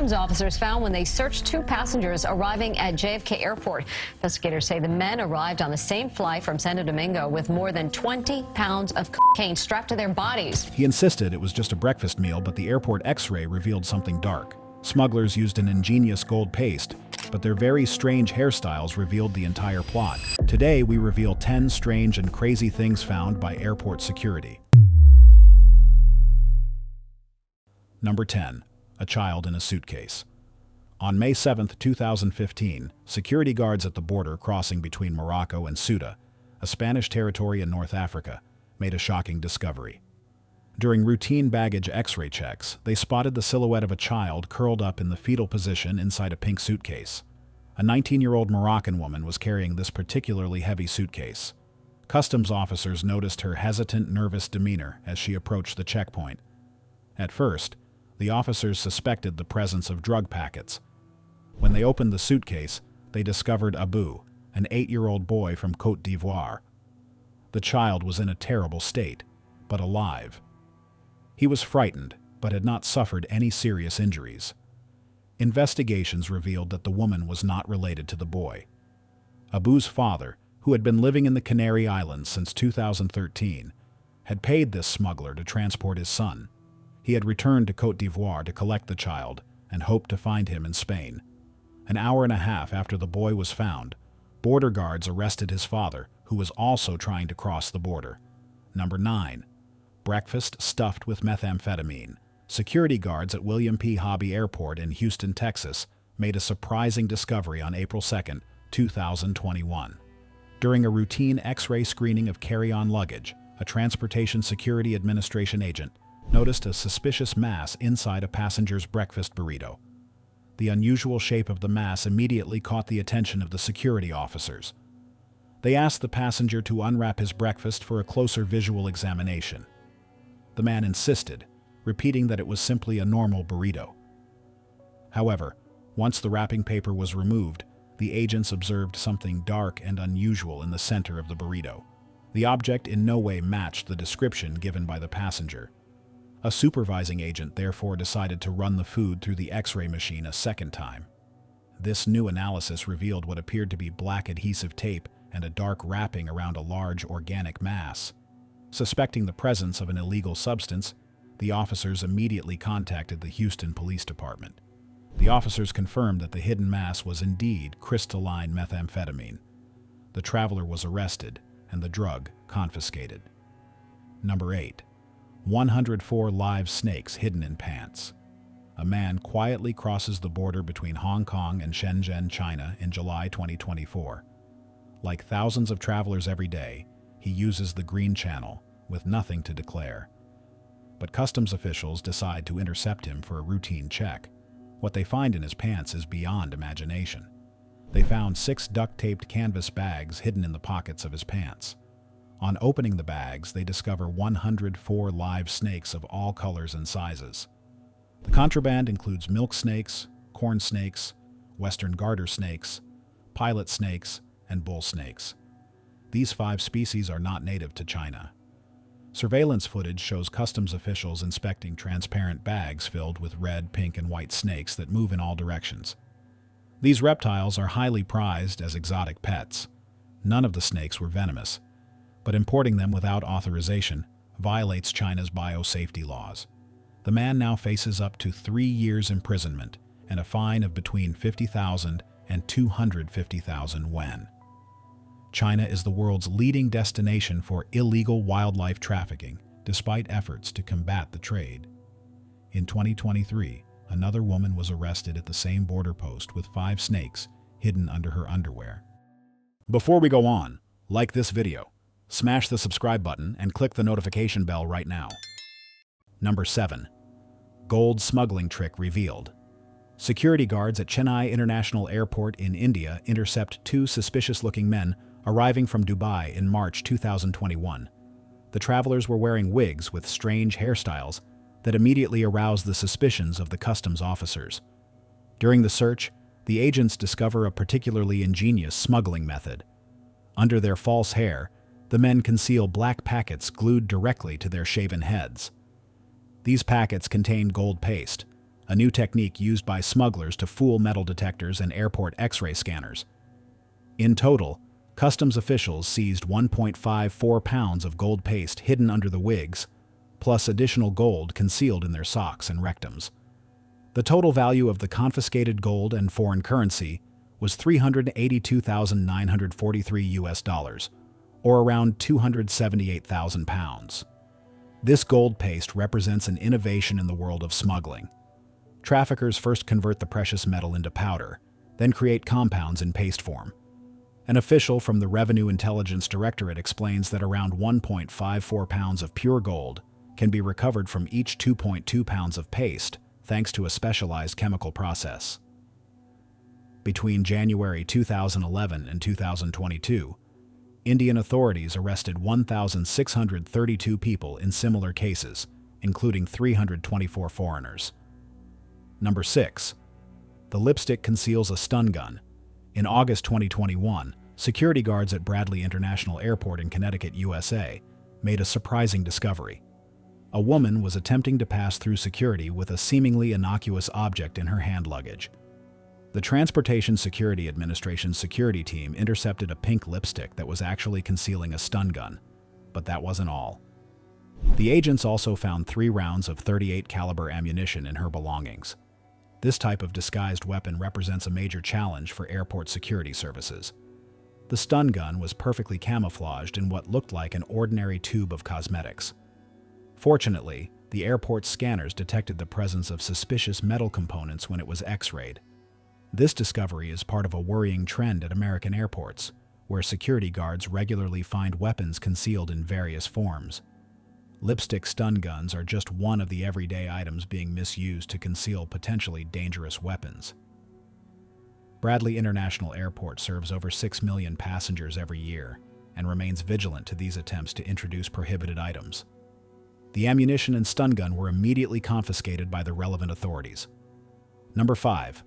customs officers found when they searched two passengers arriving at JFK Airport. Investigators say the men arrived on the same flight from Santo Domingo with more than 20 pounds of cocaine strapped to their bodies. He insisted it was just a breakfast meal, but the airport X-ray revealed something dark. Smugglers used an ingenious gold paste, but their very strange hairstyles revealed the entire plot. Today, we reveal 10 strange and crazy things found by airport security. Number 10. A child in a suitcase. On May 7, 2015, security guards at the border crossing between Morocco and Ceuta, a Spanish territory in North Africa, made a shocking discovery. During routine baggage X-ray checks, they spotted the silhouette of a child curled up in the fetal position inside a pink suitcase. A 19-year-old Moroccan woman was carrying this particularly heavy suitcase. Customs officers noticed her hesitant, nervous demeanor as she approached the checkpoint. At first, the officers suspected the presence of drug packets. When they opened the suitcase, they discovered Abu, an 8-year-old boy from Côte d'Ivoire. The child was in a terrible state, but alive. He was frightened, but had not suffered any serious injuries. Investigations revealed that the woman was not related to the boy. Abu's father, who had been living in the Canary Islands since 2013, had paid this smuggler to transport his son. He had returned to Côte d'Ivoire to collect the child and hoped to find him in Spain. An hour and a half after the boy was found, border guards arrested his father, who was also trying to cross the border. Number 9. Breakfast stuffed with methamphetamine. Security guards at William P. Hobby Airport in Houston, Texas, made a surprising discovery on April 2, 2021. During a routine X-ray screening of carry-on luggage, a Transportation Security Administration agent noticed a suspicious mass inside a passenger's breakfast burrito. The unusual shape of the mass immediately caught the attention of the security officers. They asked the passenger to unwrap his breakfast for a closer visual examination. The man insisted, repeating that it was simply a normal burrito. However, once the wrapping paper was removed, the agents observed something dark and unusual in the center of the burrito. The object in no way matched the description given by the passenger. A supervising agent therefore decided to run the food through the X-ray machine a second time. This new analysis revealed what appeared to be black adhesive tape and a dark wrapping around a large organic mass. Suspecting the presence of an illegal substance, the officers immediately contacted the Houston Police Department. The officers confirmed that the hidden mass was indeed crystalline methamphetamine. The traveler was arrested and the drug confiscated. Number 8. 104 live snakes hidden in pants. A man quietly crosses the border between Hong Kong and Shenzhen, China in July 2024. Like thousands of travelers every day, he uses the Green Channel with nothing to declare. But customs officials decide to intercept him for a routine check. What they find in his pants is beyond imagination. They found 6 duct-taped canvas bags hidden in the pockets of his pants. On opening the bags, they discover 104 live snakes of all colors and sizes. The contraband includes milk snakes, corn snakes, western garter snakes, pilot snakes, and bull snakes. These 5 species are not native to China. Surveillance footage shows customs officials inspecting transparent bags filled with red, pink, and white snakes that move in all directions. These reptiles are highly prized as exotic pets. None of the snakes were venomous, but importing them without authorization violates China's biosafety laws. The man now faces up to 3 years imprisonment and a fine of between 50,000 and 250,000 yuan. China is the world's leading destination for illegal wildlife trafficking, despite efforts to combat the trade. In 2023, another woman was arrested at the same border post with 5 snakes hidden under her underwear. Before we go on, like this video, smash the subscribe button and click the notification bell right now. Number 7. Gold smuggling trick revealed. Security guards at Chennai International Airport in India intercept 2 suspicious-looking men arriving from Dubai in March 2021. The travelers were wearing wigs with strange hairstyles that immediately aroused the suspicions of the customs officers. During the search, the agents discover a particularly ingenious smuggling method. Under their false hair, the men conceal black packets glued directly to their shaven heads. These packets contain gold paste, a new technique used by smugglers to fool metal detectors and airport X-ray scanners. In total, customs officials seized 1.54 pounds of gold paste hidden under the wigs, plus additional gold concealed in their socks and rectums. The total value of the confiscated gold and foreign currency was $382,943, or around 278,000 pounds. This gold paste represents an innovation in the world of smuggling. Traffickers first convert the precious metal into powder, then create compounds in paste form. An official from the Revenue Intelligence Directorate explains that around 1.54 pounds of pure gold can be recovered from each 2.2 pounds of paste thanks to a specialized chemical process. Between January 2011 and 2022, Indian authorities arrested 1,632 people in similar cases, including 324 foreigners. Number 6. The lipstick conceals a stun gun. In August 2021, security guards at Bradley International Airport in Connecticut, USA, made a surprising discovery. A woman was attempting to pass through security with a seemingly innocuous object in her hand luggage. The Transportation Security Administration's security team intercepted a pink lipstick that was actually concealing a stun gun, but that wasn't all. The agents also found 3 rounds of .38 caliber ammunition in her belongings. This type of disguised weapon represents a major challenge for airport security services. The stun gun was perfectly camouflaged in what looked like an ordinary tube of cosmetics. Fortunately, the airport's scanners detected the presence of suspicious metal components when it was X-rayed. This discovery is part of a worrying trend at American airports, where security guards regularly find weapons concealed in various forms. Lipstick stun guns are just one of the everyday items being misused to conceal potentially dangerous weapons. Bradley International Airport serves over 6 million passengers every year and remains vigilant to these attempts to introduce prohibited items. The ammunition and stun gun were immediately confiscated by the relevant authorities. Number 5.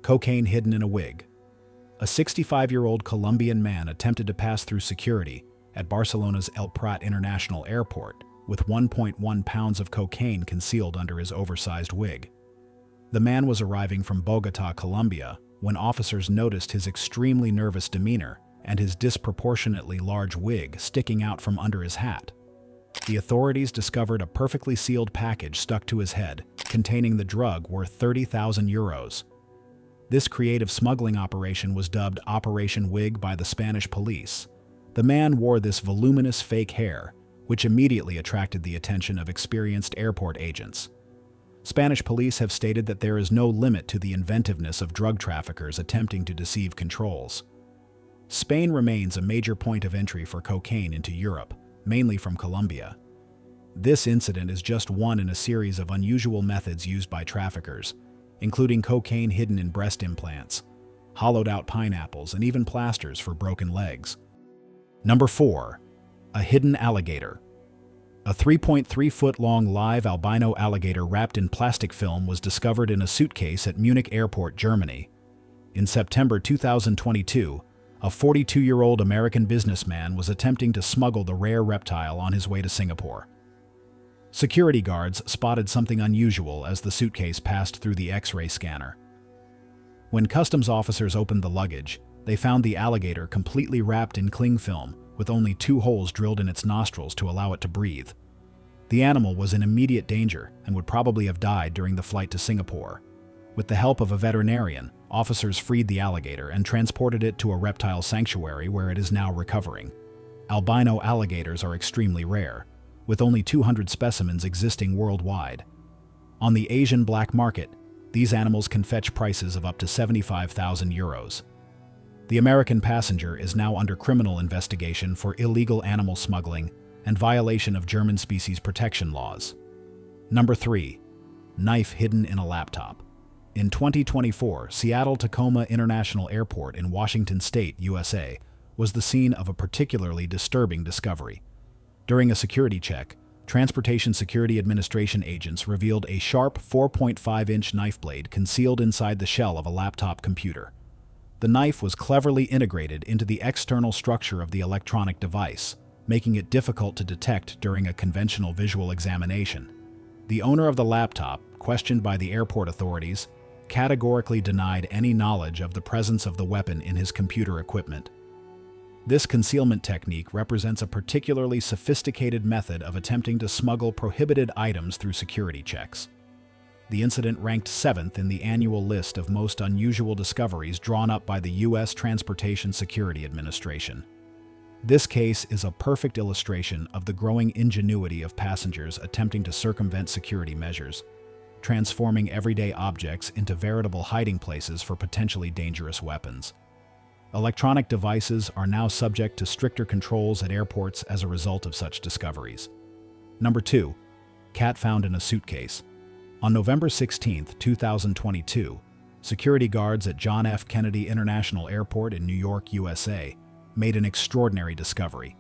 Cocaine hidden in a wig. A 65-year-old Colombian man attempted to pass through security at Barcelona's El Prat International Airport with 1.1 pounds of cocaine concealed under his oversized wig. The man was arriving from Bogota, Colombia, when officers noticed his extremely nervous demeanor and his disproportionately large wig sticking out from under his hat. The authorities discovered a perfectly sealed package stuck to his head, containing the drug worth 30,000 euros. This creative smuggling operation was dubbed Operation Wig by the Spanish police. The man wore this voluminous fake hair, which immediately attracted the attention of experienced airport agents. Spanish police have stated that there is no limit to the inventiveness of drug traffickers attempting to deceive controls. Spain remains a major point of entry for cocaine into Europe, mainly from Colombia. This incident is just one in a series of unusual methods used by traffickers, including cocaine hidden in breast implants, hollowed-out pineapples, and even plasters for broken legs. Number 4. A hidden alligator. A 3.3-foot-long live albino alligator wrapped in plastic film was discovered in a suitcase at Munich Airport, Germany. In September 2022, a 42-year-old American businessman was attempting to smuggle the rare reptile on his way to Singapore. Security guards spotted something unusual as the suitcase passed through the X-ray scanner. When customs officers opened the luggage, they found the alligator completely wrapped in cling film, with only 2 holes drilled in its nostrils to allow it to breathe. The animal was in immediate danger and would probably have died during the flight to Singapore. With the help of a veterinarian, officers freed the alligator and transported it to a reptile sanctuary where it is now recovering. Albino alligators are extremely rare, with only 200 specimens existing worldwide. On the Asian black market, these animals can fetch prices of up to 75,000 euros. The American passenger is now under criminal investigation for illegal animal smuggling and violation of German species protection laws. Number 3. Knife hidden in a laptop. In 2024, Seattle-Tacoma International Airport in Washington State, USA, was the scene of a particularly disturbing discovery. During a security check, Transportation Security Administration agents revealed a sharp 4.5-inch knife blade concealed inside the shell of a laptop computer. The knife was cleverly integrated into the external structure of the electronic device, making it difficult to detect during a conventional visual examination. The owner of the laptop, questioned by the airport authorities, categorically denied any knowledge of the presence of the weapon in his computer equipment. This concealment technique represents a particularly sophisticated method of attempting to smuggle prohibited items through security checks. The incident ranked 7th in the annual list of most unusual discoveries drawn up by the U.S. Transportation Security Administration. This case is a perfect illustration of the growing ingenuity of passengers attempting to circumvent security measures, transforming everyday objects into veritable hiding places for potentially dangerous weapons. Electronic devices are now subject to stricter controls at airports as a result of such discoveries. Number 2. Cat found in a suitcase. On November 16, 2022, security guards at John F. Kennedy International Airport in New York, USA, made an extraordinary discovery.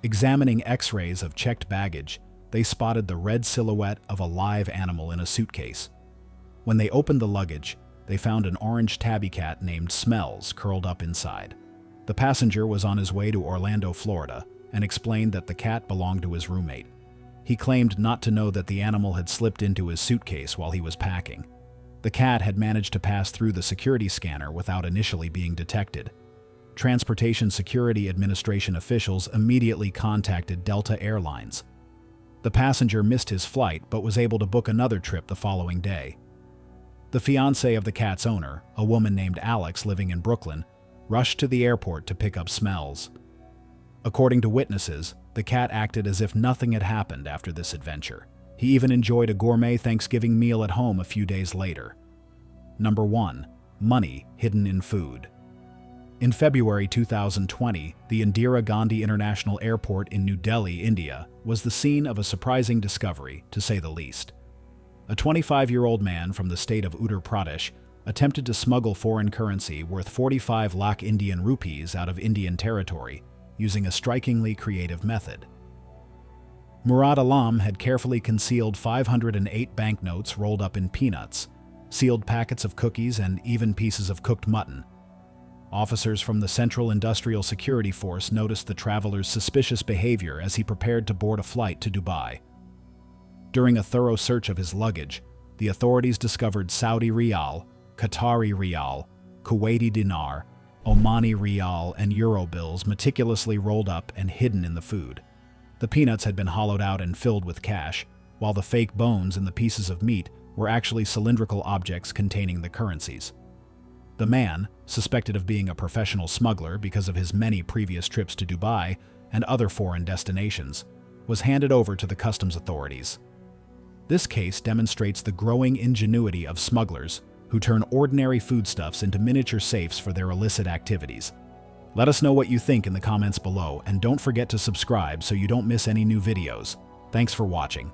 Examining X-rays of checked baggage, they spotted the red silhouette of a live animal in a suitcase. When they opened the luggage, they found an orange tabby cat named Smells curled up inside. The passenger was on his way to Orlando, Florida, and explained that the cat belonged to his roommate. He claimed not to know that the animal had slipped into his suitcase while he was packing. The cat had managed to pass through the security scanner without initially being detected. Transportation Security Administration officials immediately contacted Delta Airlines. The passenger missed his flight but was able to book another trip the following day. The fiancée of the cat's owner, a woman named Alex living in Brooklyn, rushed to the airport to pick up Smells. According to witnesses, the cat acted as if nothing had happened after this adventure. He even enjoyed a gourmet Thanksgiving meal at home a few days later. Number 1. Money hidden in food. In February 2020, the Indira Gandhi International Airport in New Delhi, India, was the scene of a surprising discovery, to say the least. A 25-year-old man from the state of Uttar Pradesh attempted to smuggle foreign currency worth 45 lakh Indian rupees out of Indian territory, using a strikingly creative method. Murad Alam had carefully concealed 508 banknotes rolled up in peanuts, sealed packets of cookies, and even pieces of cooked mutton. Officers from the Central Industrial Security Force noticed the traveler's suspicious behavior as he prepared to board a flight to Dubai. During a thorough search of his luggage, the authorities discovered Saudi riyal, Qatari riyal, Kuwaiti dinar, Omani riyal, and euro bills meticulously rolled up and hidden in the food. The peanuts had been hollowed out and filled with cash, while the fake bones and the pieces of meat were actually cylindrical objects containing the currencies. The man, suspected of being a professional smuggler because of his many previous trips to Dubai and other foreign destinations, was handed over to the customs authorities. This case demonstrates the growing ingenuity of smugglers who turn ordinary foodstuffs into miniature safes for their illicit activities. Let us know what you think in the comments below, and don't forget to subscribe so you don't miss any new videos. Thanks for watching.